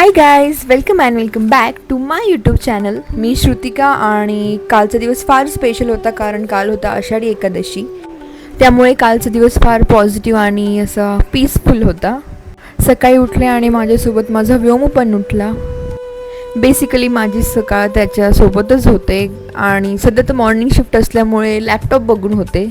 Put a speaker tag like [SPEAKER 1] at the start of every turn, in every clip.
[SPEAKER 1] High guys, welcome back to my YouTube channel. मी श्रुतिका आणि कालचा दिवस फार स्पेशल होता कारण काल होता आषाढी एकादशी. त्यामुळे कालचा दिवस फार पॉझिटिव्ह आणि असा पीसफुल होता. सकाळी उठले आणि माझ्यासोबत माझा व्योम पण उठला. बेसिकली माझी सकाळ त्याच्यासोबतच होते आणि सध्या तर मॉर्निंग शिफ्ट असल्यामुळे लॅपटॉप बघून होते.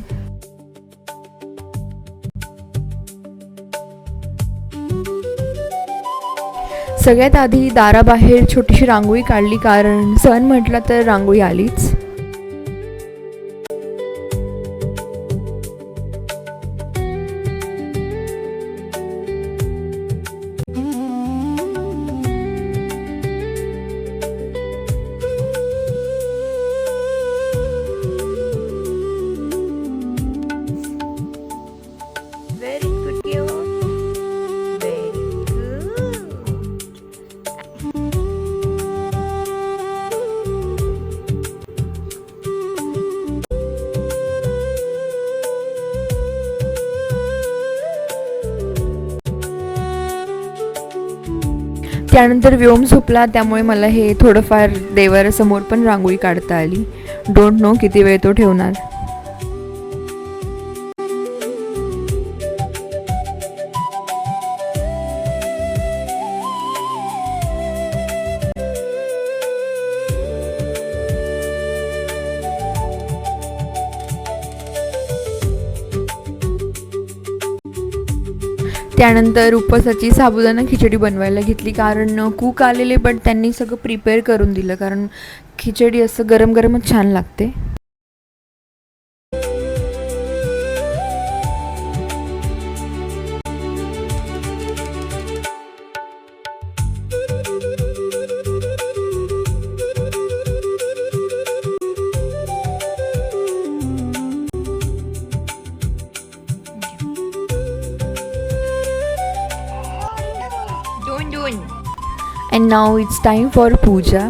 [SPEAKER 1] सगळ्यात आधी दाराबाहेर छोटीशी रांगोळी काढली कारण सण म्हटलं तर रांगोळी आलीच. Very good, you. Very good. त्यानंतर व्योम झोपला, त्यामुळे मला हे थोडंफार देवारासमोर पण रांगोळी काढता आली. डोंट नो किती वेळ तो ठेवणार. त्यानंतर उपवासाची साबुदाणा खिचडी बनवायला घेतली कारण कूक आलेले, पण त्यांनी सगळं प्रिपेअर करून दिलं कारण खिचडी असं गरम गरमच छान लागते. And now it's time for puja.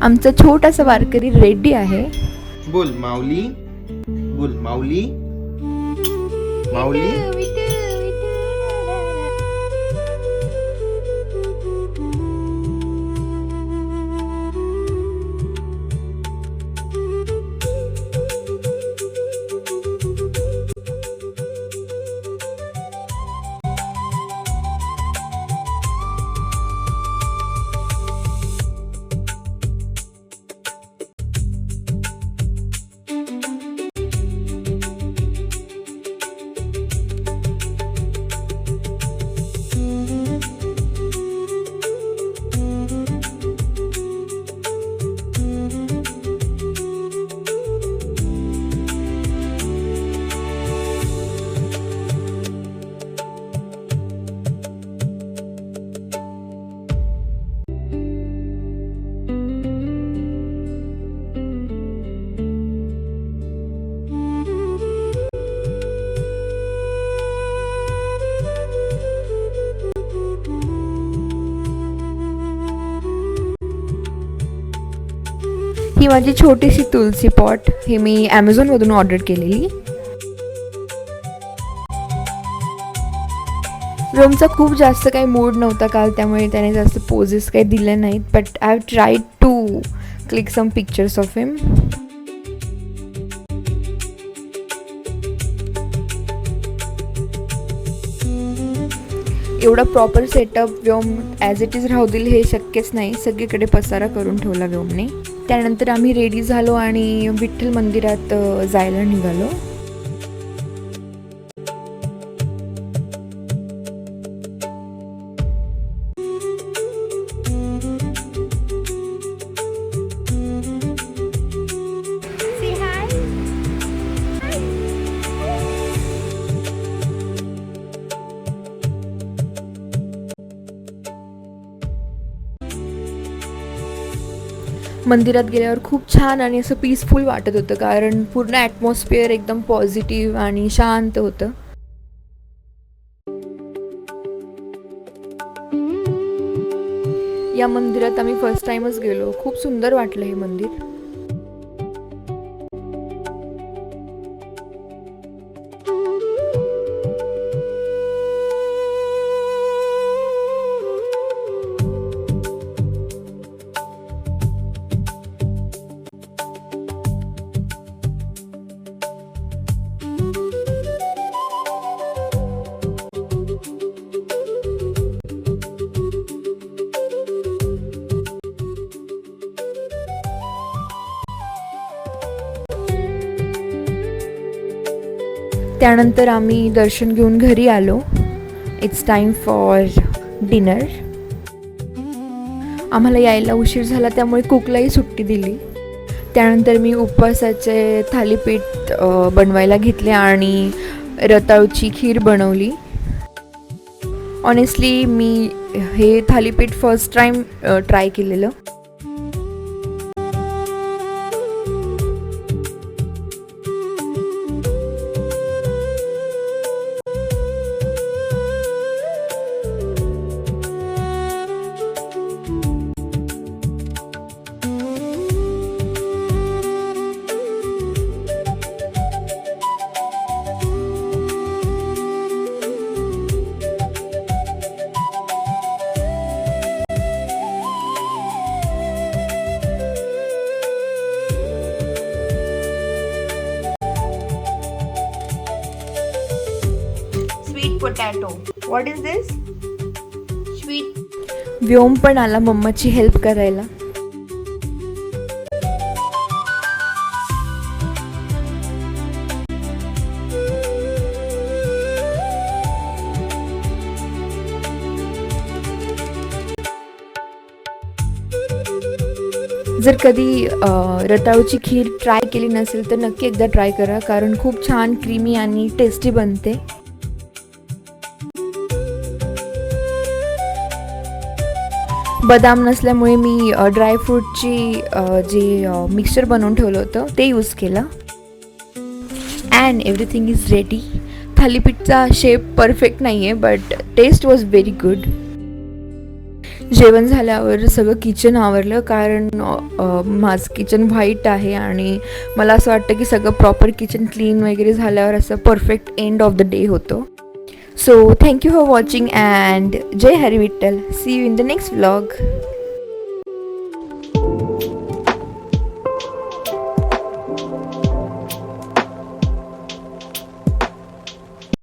[SPEAKER 1] आमचा छोटासा वारकरी रेडी आहे.
[SPEAKER 2] बोल माऊली, बोल माऊली, माऊली. ही माझी छोटीशी तुलसी पॉट, ही मी ॲमेझॉनमधून ऑर्डर केलेली. रोमचा खूप जास्त काही मूड नव्हता काल, त्यामुळे त्याने जास्त पोजेस काही दिले नाहीत, but I have tried to click some pictures of him. एवढा proper setup Vyom as it is राहू दिल हे शक्यच नाही. सगळीकडे पसारा करून ठेवला व्योमने. त्यानंतर आम्ही रेडी झालो आणि विठ्ठल मंदिरात जायला निघालो. मंदिरात गेल्यावर खूप छान आणि असं पीसफुल वाटत होतं कारण पूर्ण ॲटमॉस्फिअर एकदम पॉझिटिव्ह आणि शांत होतं. या मंदिरात आम्ही फर्स्ट टाइमच गेलो. खूप सुंदर वाटलं हे मंदिर. त्यानंतर आम्ही दर्शन घेऊन घरी आलो. It's time for dinner. आम्हाला यायला उशीर झाला त्यामुळे कुकलाही सुट्टी दिली. त्यानंतर मी उपवासाचे थालीपीठ बनवायला घेतले आणि रताळूची खीर बनवली. ऑनेस्टली मी हे थालीपीठ फर्स्ट टाईम ट्राय केलेलं.
[SPEAKER 1] Sweet potato. What is this? Sweet.
[SPEAKER 2] व्योम पण आला मम्माची हेल्प करायला. जर कधी रताळूची खीर ट्राय केली नसेल तर नक्की एकदा ट्राय करा, कारण खूप छान क्रीमी आणि टेस्टी बनते. बदाम नसल्यामुळे मी ड्रायफ्रूटची जे मिक्सचर बनवून ठेवलं होतं ते यूज केलं. And everything is ready. थालीपीठचा शेप परफेक्ट नाही आहे but taste was very good. जेवण झाल्यावर सगळं किचन आवरलं, कारण माझं किचन व्हाईट आहे आणि मला असं वाटतं की सगळं प्रॉपर किचन क्लीन वगैरे झाल्यावर असं perfect end of the day होतो. So thank you for watching and Jai Hari Vittal. See you in the next vlog.